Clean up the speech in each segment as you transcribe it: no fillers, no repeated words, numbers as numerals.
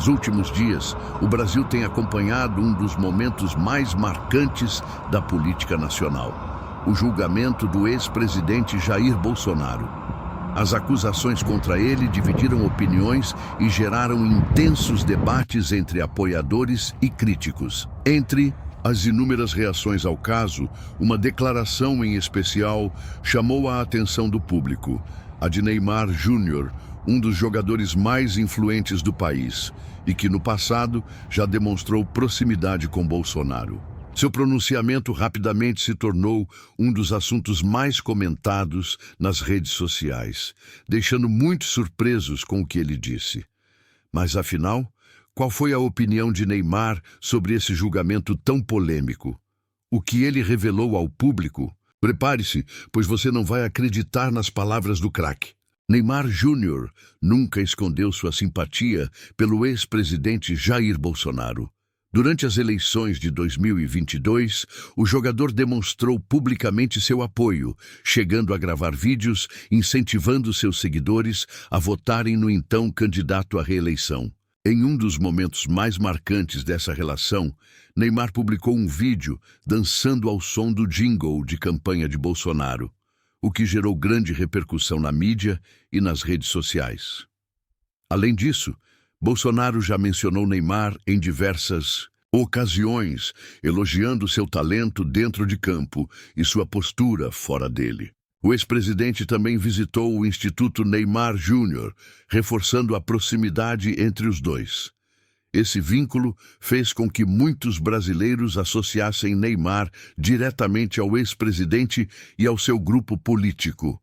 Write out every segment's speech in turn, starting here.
Nos últimos dias, o Brasil tem acompanhado um dos momentos mais marcantes da política nacional: o julgamento do ex-presidente Jair Bolsonaro. As acusações contra ele dividiram opiniões e geraram intensos debates entre apoiadores e críticos. Entre as inúmeras reações ao caso, uma declaração em especial chamou a atenção do público: a de Neymar Júnior, um dos jogadores mais influentes do país e que no passado já demonstrou proximidade com Bolsonaro. Seu pronunciamento rapidamente se tornou um dos assuntos mais comentados nas redes sociais, deixando muitos surpresos com o que ele disse. Mas afinal, qual foi a opinião de Neymar sobre esse julgamento tão polêmico? O que ele revelou ao público? Prepare-se, pois você não vai acreditar nas palavras do craque. Neymar Júnior nunca escondeu sua simpatia pelo ex-presidente Jair Bolsonaro. Durante as eleições de 2022, o jogador demonstrou publicamente seu apoio, chegando a gravar vídeos incentivando seus seguidores a votarem no então candidato à reeleição. Em um dos momentos mais marcantes dessa relação, Neymar publicou um vídeo dançando ao som do jingle de campanha de Bolsonaro, o que gerou grande repercussão na mídia e nas redes sociais. Além disso, Bolsonaro já mencionou Neymar em diversas ocasiões, elogiando seu talento dentro de campo e sua postura fora dele. O ex-presidente também visitou o Instituto Neymar Júnior, reforçando a proximidade entre os dois. Esse vínculo fez com que muitos brasileiros associassem Neymar diretamente ao ex-presidente e ao seu grupo político,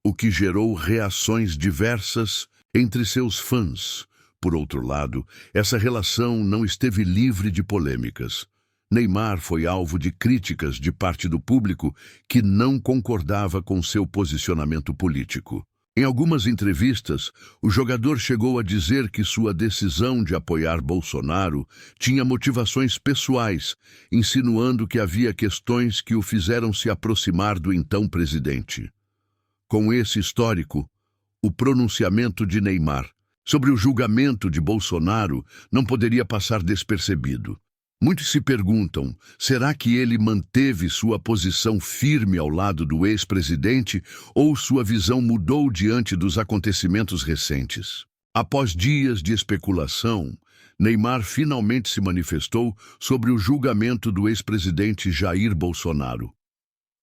o que gerou reações diversas entre seus fãs. Por outro lado, essa relação não esteve livre de polêmicas. Neymar foi alvo de críticas de parte do público que não concordava com seu posicionamento político. Em algumas entrevistas, o jogador chegou a dizer que sua decisão de apoiar Bolsonaro tinha motivações pessoais, insinuando que havia questões que o fizeram se aproximar do então presidente. Com esse histórico, o pronunciamento de Neymar sobre o julgamento de Bolsonaro não poderia passar despercebido. Muitos se perguntam, será que ele manteve sua posição firme ao lado do ex-presidente ou sua visão mudou diante dos acontecimentos recentes? Após dias de especulação, Neymar finalmente se manifestou sobre o julgamento do ex-presidente Jair Bolsonaro.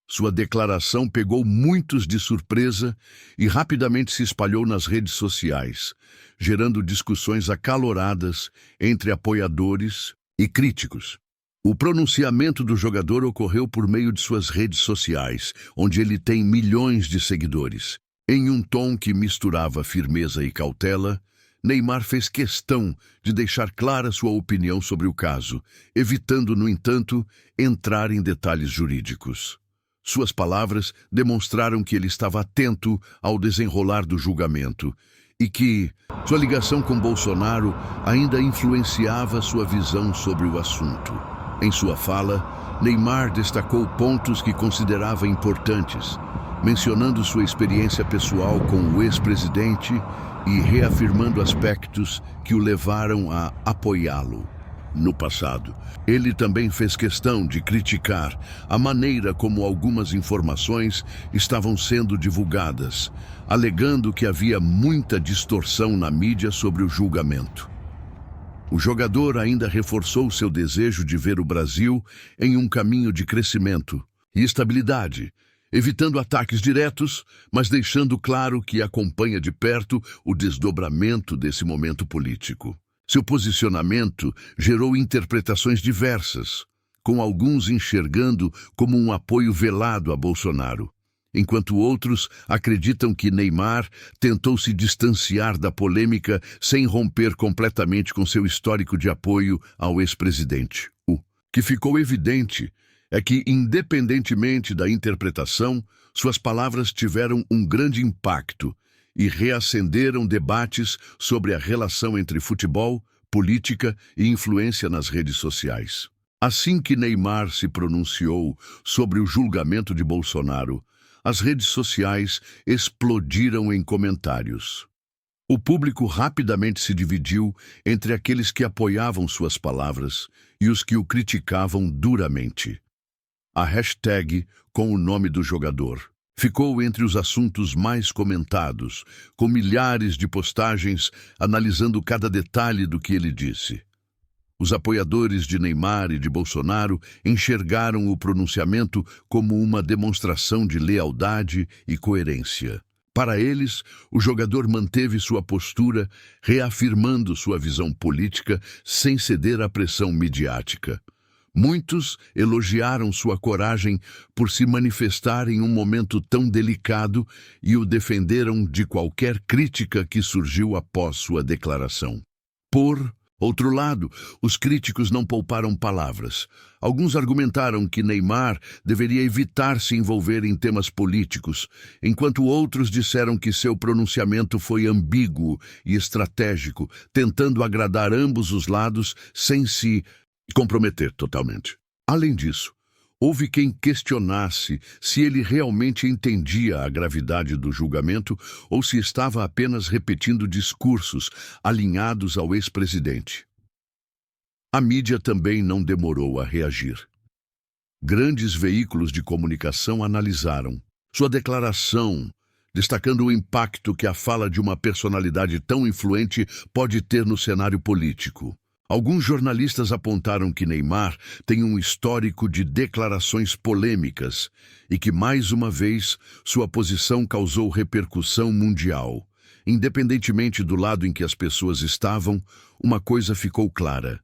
Sua declaração pegou muitos de surpresa e rapidamente se espalhou nas redes sociais, gerando discussões acaloradas entre apoiadores e críticos. O pronunciamento do jogador ocorreu por meio de suas redes sociais, onde ele tem milhões de seguidores. Em um tom que misturava firmeza e cautela, Neymar fez questão de deixar clara sua opinião sobre o caso, evitando, no entanto, entrar em detalhes jurídicos. Suas palavras demonstraram que ele estava atento ao desenrolar do julgamento e que sua ligação com Bolsonaro ainda influenciava sua visão sobre o assunto. Em sua fala, Neymar destacou pontos que considerava importantes, mencionando sua experiência pessoal com o ex-presidente e reafirmando aspectos que o levaram a apoiá-lo. No passado, ele também fez questão de criticar a maneira como algumas informações estavam sendo divulgadas, alegando que havia muita distorção na mídia sobre o julgamento. O jogador ainda reforçou seu desejo de ver o Brasil em um caminho de crescimento e estabilidade, evitando ataques diretos, mas deixando claro que acompanha de perto o desdobramento desse momento político. Seu posicionamento gerou interpretações diversas, com alguns enxergando como um apoio velado a Bolsonaro, enquanto outros acreditam que Neymar tentou se distanciar da polêmica sem romper completamente com seu histórico de apoio ao ex-presidente. O que ficou evidente é que, independentemente da interpretação, suas palavras tiveram um grande impacto e reacenderam debates sobre a relação entre futebol, política e influência nas redes sociais. Assim que Neymar se pronunciou sobre o julgamento de Bolsonaro, as redes sociais explodiram em comentários. O público rapidamente se dividiu entre aqueles que apoiavam suas palavras e os que o criticavam duramente. A hashtag com o nome do jogador ficou entre os assuntos mais comentados, com milhares de postagens analisando cada detalhe do que ele disse. Os apoiadores de Neymar e de Bolsonaro enxergaram o pronunciamento como uma demonstração de lealdade e coerência. Para eles, o jogador manteve sua postura, reafirmando sua visão política sem ceder à pressão midiática. Muitos elogiaram sua coragem por se manifestar em um momento tão delicado e o defenderam de qualquer crítica que surgiu após sua declaração. Por outro lado, os críticos não pouparam palavras. Alguns argumentaram que Neymar deveria evitar se envolver em temas políticos, enquanto outros disseram que seu pronunciamento foi ambíguo e estratégico, tentando agradar ambos os lados sem se comprometer totalmente. Além disso, houve quem questionasse se ele realmente entendia a gravidade do julgamento ou se estava apenas repetindo discursos alinhados ao ex-presidente. A mídia também não demorou a reagir. Grandes veículos de comunicação analisaram sua declaração, destacando o impacto que a fala de uma personalidade tão influente pode ter no cenário político. Alguns jornalistas apontaram que Neymar tem um histórico de declarações polêmicas e que, mais uma vez, sua posição causou repercussão mundial. Independentemente do lado em que as pessoas estavam, uma coisa ficou clara.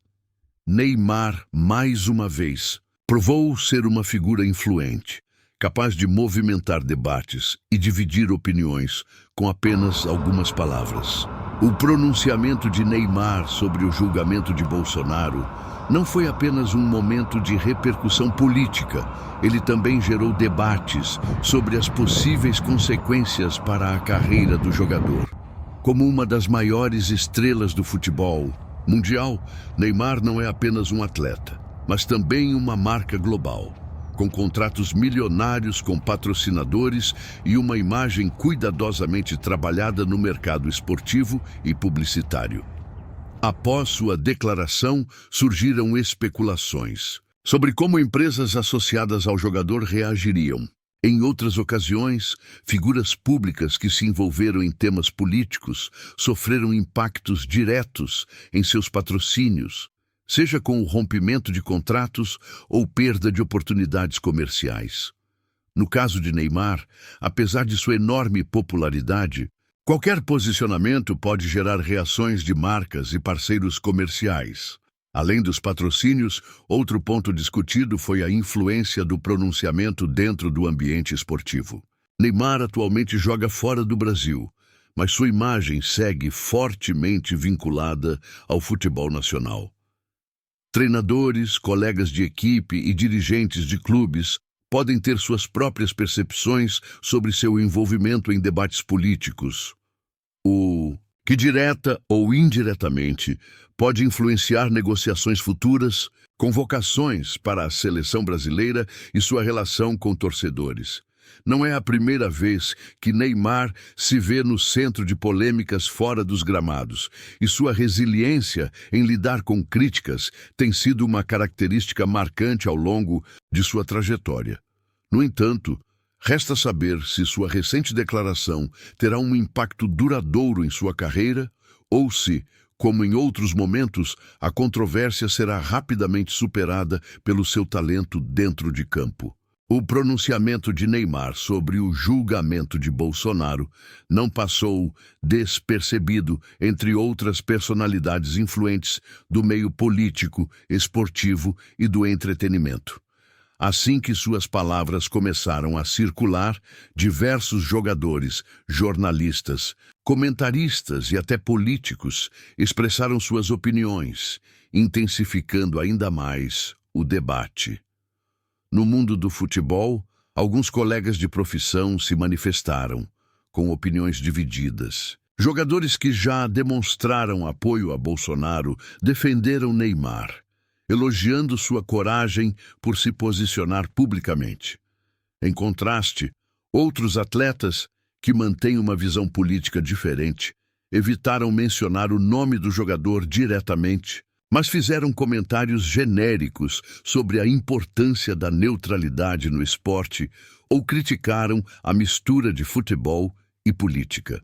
Neymar, mais uma vez, provou ser uma figura influente, capaz de movimentar debates e dividir opiniões com apenas algumas palavras. O pronunciamento de Neymar sobre o julgamento de Bolsonaro não foi apenas um momento de repercussão política, ele também gerou debates sobre as possíveis consequências para a carreira do jogador. Como uma das maiores estrelas do futebol mundial, Neymar não é apenas um atleta, mas também uma marca global, com contratos milionários com patrocinadores e uma imagem cuidadosamente trabalhada no mercado esportivo e publicitário. Após sua declaração, surgiram especulações sobre como empresas associadas ao jogador reagiriam. Em outras ocasiões, figuras públicas que se envolveram em temas políticos sofreram impactos diretos em seus patrocínios, seja com o rompimento de contratos ou perda de oportunidades comerciais. No caso de Neymar, apesar de sua enorme popularidade, qualquer posicionamento pode gerar reações de marcas e parceiros comerciais. Além dos patrocínios, outro ponto discutido foi a influência do pronunciamento dentro do ambiente esportivo. Neymar atualmente joga fora do Brasil, mas sua imagem segue fortemente vinculada ao futebol nacional. Treinadores, colegas de equipe e dirigentes de clubes podem ter suas próprias percepções sobre seu envolvimento em debates políticos, o que direta ou indiretamente pode influenciar negociações futuras, convocações para a seleção brasileira e sua relação com torcedores. Não é a primeira vez que Neymar se vê no centro de polêmicas fora dos gramados, e sua resiliência em lidar com críticas tem sido uma característica marcante ao longo de sua trajetória. No entanto, resta saber se sua recente declaração terá um impacto duradouro em sua carreira ou se, como em outros momentos, a controvérsia será rapidamente superada pelo seu talento dentro de campo. O pronunciamento de Neymar sobre o julgamento de Bolsonaro não passou despercebido entre outras personalidades influentes do meio político, esportivo e do entretenimento. Assim que suas palavras começaram a circular, diversos jogadores, jornalistas, comentaristas e até políticos expressaram suas opiniões, intensificando ainda mais o debate. No mundo do futebol, alguns colegas de profissão se manifestaram, com opiniões divididas. Jogadores que já demonstraram apoio a Bolsonaro defenderam Neymar, elogiando sua coragem por se posicionar publicamente. Em contraste, outros atletas, que mantêm uma visão política diferente, evitaram mencionar o nome do jogador diretamente, mas fizeram comentários genéricos sobre a importância da neutralidade no esporte ou criticaram a mistura de futebol e política.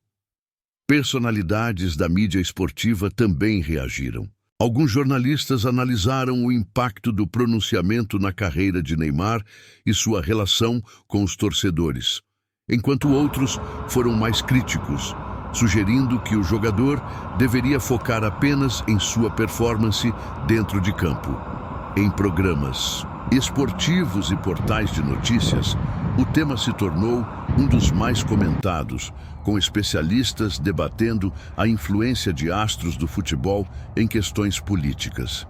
Personalidades da mídia esportiva também reagiram. Alguns jornalistas analisaram o impacto do pronunciamento na carreira de Neymar e sua relação com os torcedores, enquanto outros foram mais críticos, sugerindo que o jogador deveria focar apenas em sua performance dentro de campo. Em programas esportivos e portais de notícias, o tema se tornou um dos mais comentados, com especialistas debatendo a influência de astros do futebol em questões políticas.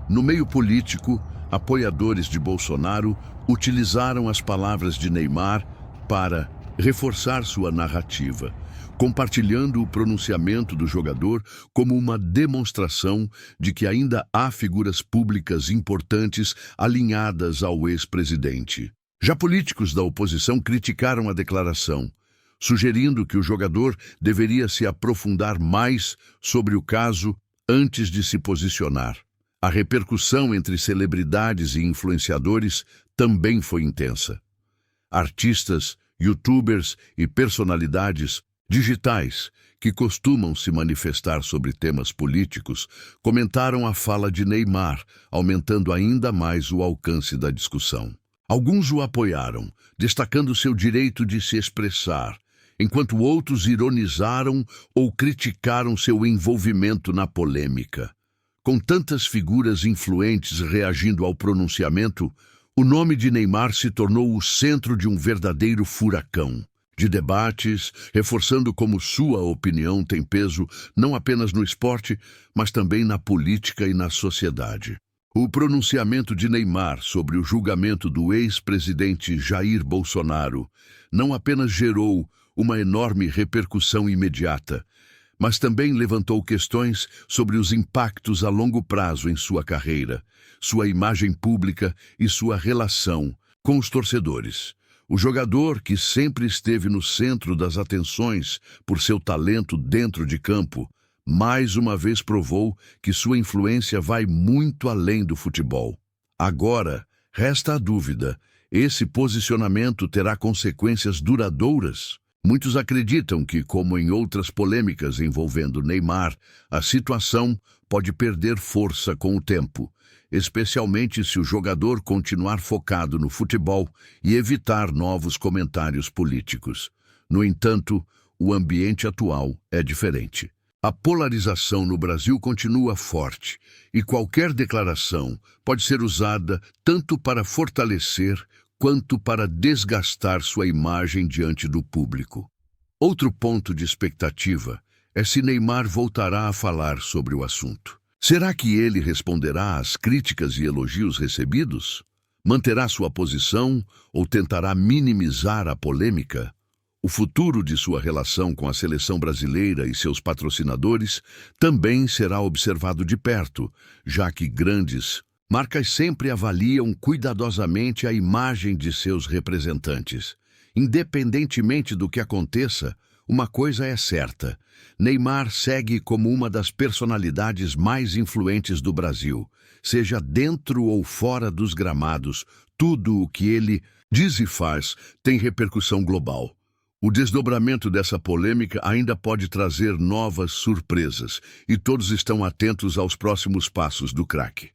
No meio político, apoiadores de Bolsonaro utilizaram as palavras de Neymar para reforçar sua narrativa, compartilhando o pronunciamento do jogador como uma demonstração de que ainda há figuras públicas importantes alinhadas ao ex-presidente. Já políticos da oposição criticaram a declaração, sugerindo que o jogador deveria se aprofundar mais sobre o caso antes de se posicionar. A repercussão entre celebridades e influenciadores também foi intensa. Artistas, youtubers e personalidades digitais que costumam se manifestar sobre temas políticos comentaram a fala de Neymar, aumentando ainda mais o alcance da discussão. Alguns o apoiaram, destacando seu direito de se expressar, enquanto outros ironizaram ou criticaram seu envolvimento na polêmica. Com tantas figuras influentes reagindo ao pronunciamento, o nome de Neymar se tornou o centro de um verdadeiro furacão de debates, reforçando como sua opinião tem peso não apenas no esporte, mas também na política e na sociedade. O pronunciamento de Neymar sobre o julgamento do ex-presidente Jair Bolsonaro não apenas gerou uma enorme repercussão imediata, mas também levantou questões sobre os impactos a longo prazo em sua carreira, sua imagem pública e sua relação com os torcedores. O jogador, que sempre esteve no centro das atenções por seu talento dentro de campo, mais uma vez provou que sua influência vai muito além do futebol. Agora, resta a dúvida: esse posicionamento terá consequências duradouras? Muitos acreditam que, como em outras polêmicas envolvendo Neymar, a situação pode perder força com o tempo, especialmente se o jogador continuar focado no futebol e evitar novos comentários políticos. No entanto, o ambiente atual é diferente. A polarização no Brasil continua forte e qualquer declaração pode ser usada tanto para fortalecer quanto para desgastar sua imagem diante do público. Outro ponto de expectativa é se Neymar voltará a falar sobre o assunto. Será que ele responderá às críticas e elogios recebidos? Manterá sua posição ou tentará minimizar a polêmica? O futuro de sua relação com a seleção brasileira e seus patrocinadores também será observado de perto, já que grandes marcas sempre avaliam cuidadosamente a imagem de seus representantes. Independentemente do que aconteça, uma coisa é certa: Neymar segue como uma das personalidades mais influentes do Brasil. Seja dentro ou fora dos gramados, tudo o que ele diz e faz tem repercussão global. O desdobramento dessa polêmica ainda pode trazer novas surpresas, e todos estão atentos aos próximos passos do craque.